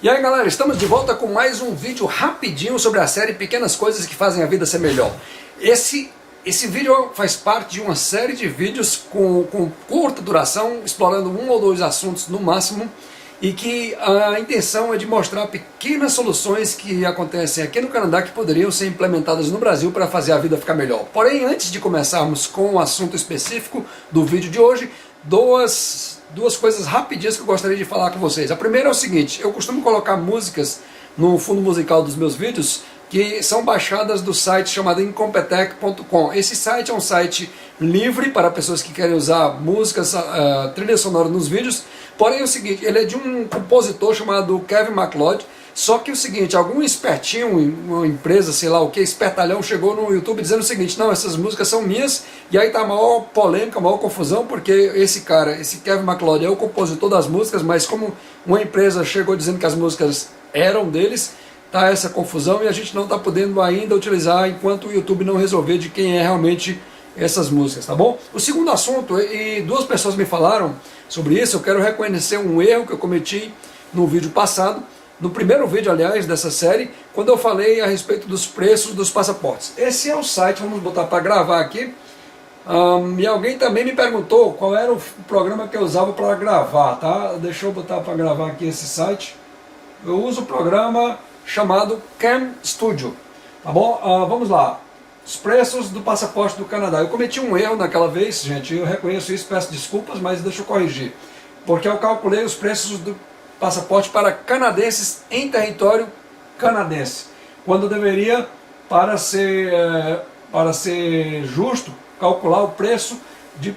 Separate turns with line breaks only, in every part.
E aí galera, estamos de volta com mais um vídeo rapidinho sobre a série Pequenas Coisas que Fazem a Vida Ser Melhor. Esse vídeo faz parte de uma série de vídeos com curta duração, explorando um ou dois assuntos no máximo, e que a intenção é de mostrar pequenas soluções que acontecem aqui no Canadá que poderiam ser implementadas no Brasil para fazer a vida ficar melhor. Porém, antes de começarmos com o assunto específico do vídeo de hoje, duas coisas rapidinhas que eu gostaria de falar com vocês. A primeira é o seguinte: eu costumo colocar músicas no fundo musical dos meus vídeos que são baixadas do site chamado Incompetech.com. Esse site é um site livre para pessoas que querem usar músicas, trilha sonora nos vídeos. Porém é o seguinte, ele é de um compositor chamado Kevin MacLeod. Só que é o seguinte, algum espertinho, uma empresa, sei lá o que, espertalhão, chegou no YouTube dizendo o seguinte: não, essas músicas são minhas, e aí tá a maior polêmica, a maior confusão, porque esse Kevin MacLeod é o compositor das músicas, mas como uma empresa chegou dizendo que as músicas eram deles, tá essa confusão e a gente não tá podendo ainda utilizar enquanto o YouTube não resolver de quem é realmente essas músicas, tá bom? O segundo assunto, e duas pessoas me falaram sobre isso, eu quero reconhecer um erro que eu cometi no vídeo passado, no primeiro vídeo, aliás, dessa série, quando eu falei a respeito dos preços dos passaportes. Esse é o site, vamos botar para gravar aqui. E alguém também me perguntou qual era o programa que eu usava para gravar, tá? Deixa eu botar para gravar aqui esse site. Eu uso o programa chamado Cam Studio, tá bom? Vamos lá. Os preços do passaporte do Canadá. Eu cometi um erro naquela vez, gente, eu reconheço isso, peço desculpas, mas deixa eu corrigir. Porque eu calculei os preços do passaporte para canadenses em território canadense, quando deveria, para ser justo, calcular o preço de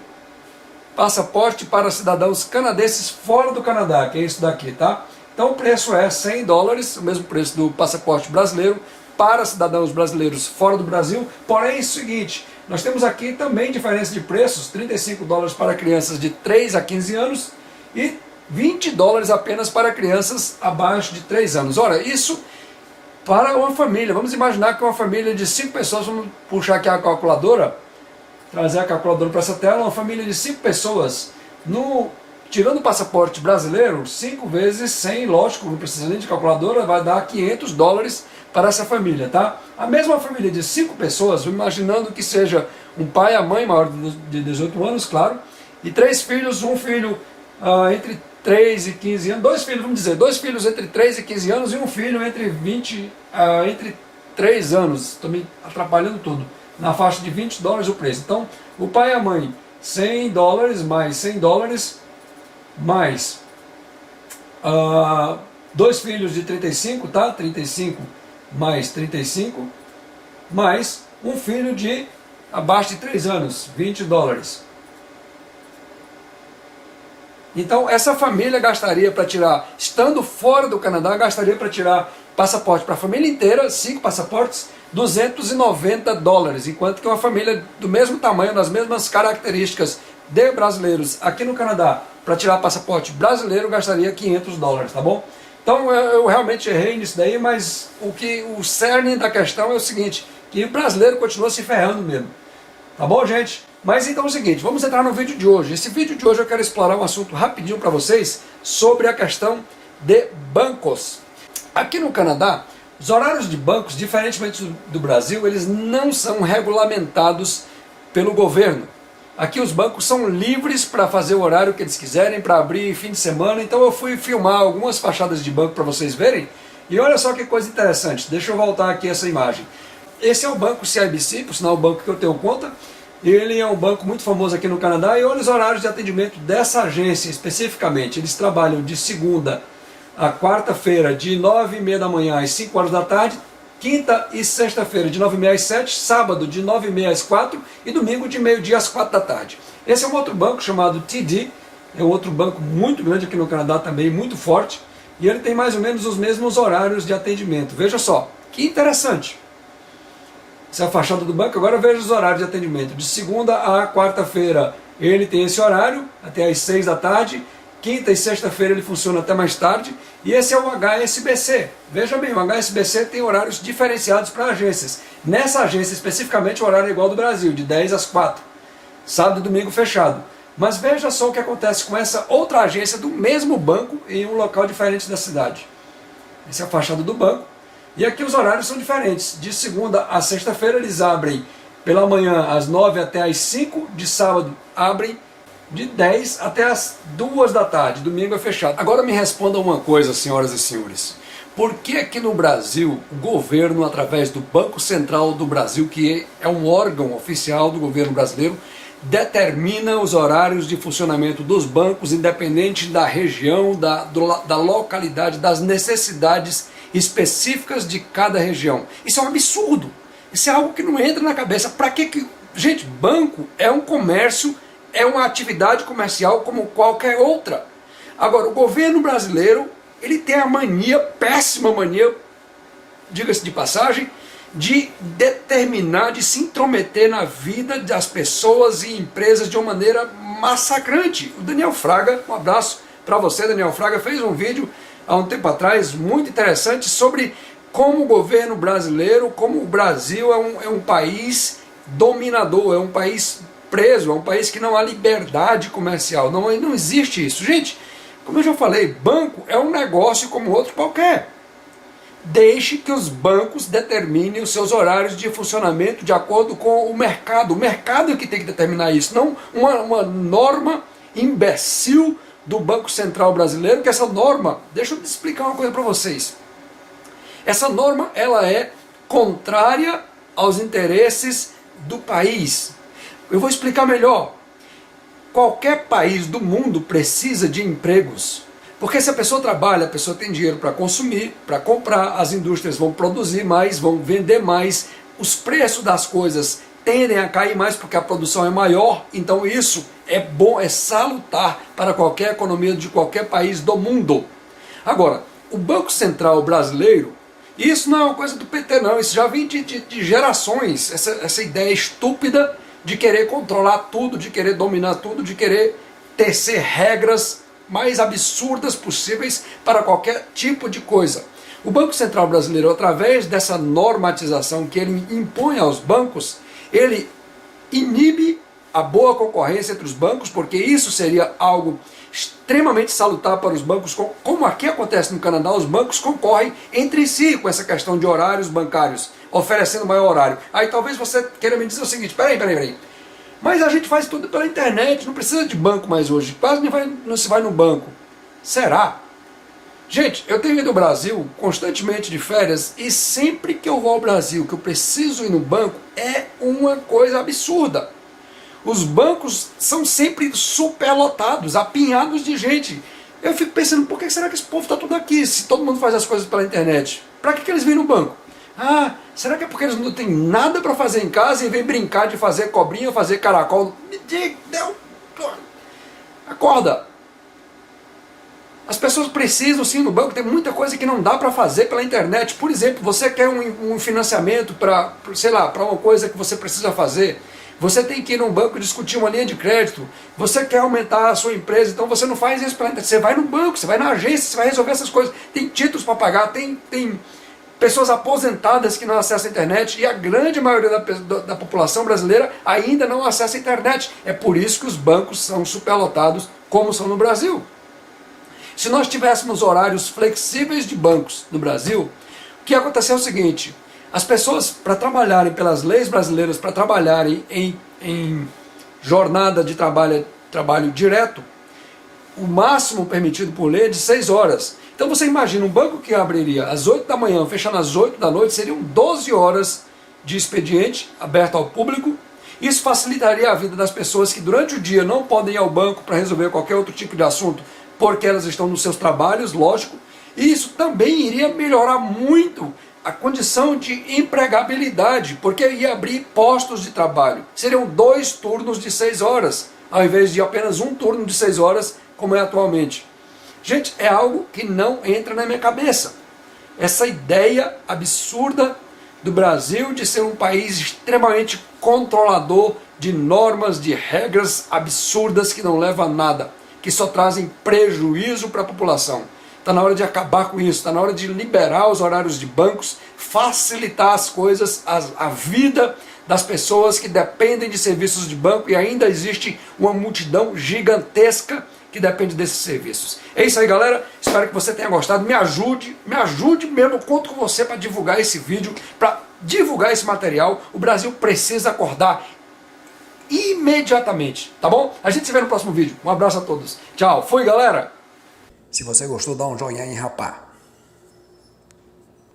passaporte para cidadãos canadenses fora do Canadá, que é isso daqui, tá? Então o preço é $100, o mesmo preço do passaporte brasileiro para cidadãos brasileiros fora do Brasil. Porém é o seguinte, nós temos aqui também diferença de preços: $35 para crianças de 3 a 15 anos e $20 apenas para crianças abaixo de 3 anos. Ora, isso para uma família. Vamos imaginar que uma família de 5 pessoas, vamos puxar aqui a calculadora, trazer a calculadora para essa tela, uma família de 5 pessoas, tirando o passaporte brasileiro, 5 vezes 100, lógico, não precisa nem de calculadora, vai dar $500 para essa família, tá? A mesma família de 5 pessoas, imaginando que seja um pai e a mãe, maior de 18 anos, claro, e 3 filhos, um filho entre 3 e 15 anos, 2 filhos, vamos dizer, 2 filhos entre 3 e 15 anos e um filho entre 3 anos, estou me atrapalhando tudo, na faixa de $20 o preço. Então, o pai e a mãe, $100 mais $100, mais 2 filhos de 35, tá? 35 mais 35, mais um filho de abaixo de 3 anos, $20. Então essa família gastaria para tirar, estando fora do Canadá, gastaria para tirar passaporte para a família inteira, 5 passaportes, $290, enquanto que uma família do mesmo tamanho, das mesmas características de brasileiros aqui no Canadá, para tirar passaporte brasileiro, gastaria $500, tá bom? Então eu realmente errei nisso daí, mas o cerne da questão é o seguinte, que o brasileiro continua se ferrando mesmo. Tá bom, gente? Mas então é o seguinte, vamos entrar no vídeo de hoje. Esse vídeo de hoje eu quero explorar um assunto rapidinho para vocês sobre a questão de bancos. Aqui no Canadá, os horários de bancos, diferentemente do Brasil, eles não são regulamentados pelo governo. Aqui os bancos são livres para fazer o horário que eles quiserem, para abrir fim de semana. Então eu fui filmar algumas fachadas de banco para vocês verem. E olha só que coisa interessante, deixa eu voltar aqui essa imagem. Esse é o banco CIBC, por sinal o banco que eu tenho conta. Ele é um banco muito famoso aqui no Canadá, e olha os horários de atendimento dessa agência especificamente. Eles trabalham de segunda a quarta-feira, de 9h30 da manhã às 5 horas da tarde, quinta e sexta-feira de 9h30 às 7, sábado de 9h30 às 4 e domingo de meio-dia às 4 da tarde. Esse é um outro banco chamado TD, é um outro banco muito grande aqui no Canadá também, muito forte, e ele tem mais ou menos os mesmos horários de atendimento. Veja só, que interessante. Essa é a fachada do banco. Agora veja os horários de atendimento. De segunda a quarta-feira ele tem esse horário, até às 6 da tarde. Quinta e sexta-feira ele funciona até mais tarde. E esse é o HSBC. Veja bem, o HSBC tem horários diferenciados para agências. Nessa agência especificamente o horário é igual ao do Brasil, de 10 às 4. Sábado e domingo fechado. Mas veja só o que acontece com essa outra agência do mesmo banco em um local diferente da cidade. Essa é a fachada do banco. E aqui os horários são diferentes. De segunda a sexta-feira eles abrem pela manhã às 9 até às 5, de sábado abrem de 10 até às 2 da tarde, domingo é fechado. Agora me respondam uma coisa, senhoras e senhores. Por que aqui no Brasil o governo, através do Banco Central do Brasil, que é um órgão oficial do governo brasileiro, determina os horários de funcionamento dos bancos, independente da região, da localidade, das necessidades específicas de cada região? Isso é um absurdo. Isso é algo que não entra na cabeça. Para que... Gente, banco é um comércio, é uma atividade comercial como qualquer outra. Agora, o governo brasileiro, ele tem a mania, péssima mania, diga-se de passagem, de determinar, de se intrometer na vida das pessoas e empresas de uma maneira massacrante. O Daniel Fraga, um abraço para você, Daniel Fraga, fez um vídeo há um tempo atrás muito interessante sobre como o governo brasileiro, como o Brasil é um país dominador, é um país preso, é um país que não há liberdade comercial, não existe isso. Gente, como eu já falei, banco é um negócio como outro qualquer. Deixe que os bancos determinem os seus horários de funcionamento de acordo com o mercado. O mercado é que tem que determinar isso, não uma norma imbecil do Banco Central brasileiro, que essa norma, deixa eu explicar uma coisa para vocês. Essa norma, ela é contrária aos interesses do país. Eu vou explicar melhor. Qualquer país do mundo precisa de empregos. Porque se a pessoa trabalha, a pessoa tem dinheiro para consumir, para comprar, as indústrias vão produzir mais, vão vender mais, os preços das coisas tendem a cair mais porque a produção é maior, então isso é bom, é salutar para qualquer economia de qualquer país do mundo. Agora, o Banco Central brasileiro, isso não é uma coisa do PT não, isso já vem de gerações, essa ideia estúpida de querer controlar tudo, de querer dominar tudo, de querer tecer regras mais absurdas possíveis para qualquer tipo de coisa. O Banco Central brasileiro, através dessa normatização que ele impõe aos bancos, ele inibe a boa concorrência entre os bancos, porque isso seria algo extremamente salutar para os bancos, como aqui acontece no Canadá, os bancos concorrem entre si com essa questão de horários bancários, oferecendo maior horário. Aí talvez você queira me dizer o seguinte, peraí, mas a gente faz tudo pela internet, não precisa de banco mais hoje, quase não se vai no banco. Será? Gente, eu tenho ido ao Brasil constantemente de férias e sempre que eu vou ao Brasil, que eu preciso ir no banco, é uma coisa absurda. Os bancos são sempre superlotados, apinhados de gente. Eu fico pensando, por que será que esse povo está tudo aqui, se todo mundo faz as coisas pela internet? Para que eles vêm no banco? Ah, será que é porque eles não têm nada para fazer em casa e vêm brincar de fazer cobrinha, fazer caracol? Acorda! As pessoas precisam sim no banco, tem muita coisa que não dá para fazer pela internet. Por exemplo, você quer um financiamento para, sei lá, para uma coisa que você precisa fazer. Você tem que ir num banco discutir uma linha de crédito. Você quer aumentar a sua empresa, então você não faz isso pela internet. Você vai no banco, você vai na agência, você vai resolver essas coisas. Tem títulos para pagar, tem pessoas aposentadas que não acessam a internet e a grande maioria da população brasileira ainda não acessa a internet. É por isso que os bancos são superlotados como são no Brasil. Se nós tivéssemos horários flexíveis de bancos no Brasil, o que ia acontecer é o seguinte: as pessoas, para trabalharem pelas leis brasileiras, para trabalharem em jornada de trabalho direto, o máximo permitido por lei é de 6 horas. Então você imagina, um banco que abriria às 8 da manhã, fechando às 8 da noite, seriam 12 horas de expediente aberto ao público. Isso facilitaria a vida das pessoas que durante o dia não podem ir ao banco para resolver qualquer outro tipo de assunto, porque elas estão nos seus trabalhos, lógico. E isso também iria melhorar muito a condição de empregabilidade, porque ia abrir postos de trabalho. Seriam 2 turnos de 6 horas, ao invés de apenas um turno de 6 horas, como é atualmente. Gente, é algo que não entra na minha cabeça. Essa ideia absurda do Brasil de ser um país extremamente controlador de normas, de regras absurdas que não levam a nada, que só trazem prejuízo para a população. Está na hora de acabar com isso, está na hora de liberar os horários de bancos, facilitar as coisas, a vida das pessoas que dependem de serviços de banco, e ainda existe uma multidão gigantesca que depende desses serviços. É isso aí, galera. Espero que você tenha gostado. Me ajude mesmo. Eu conto com você para divulgar esse vídeo, para divulgar esse material. O Brasil precisa acordar imediatamente, tá bom? A gente se vê no próximo vídeo. Um abraço a todos. Tchau. Fui, galera. Se você gostou, dá um joinha aí, rapá.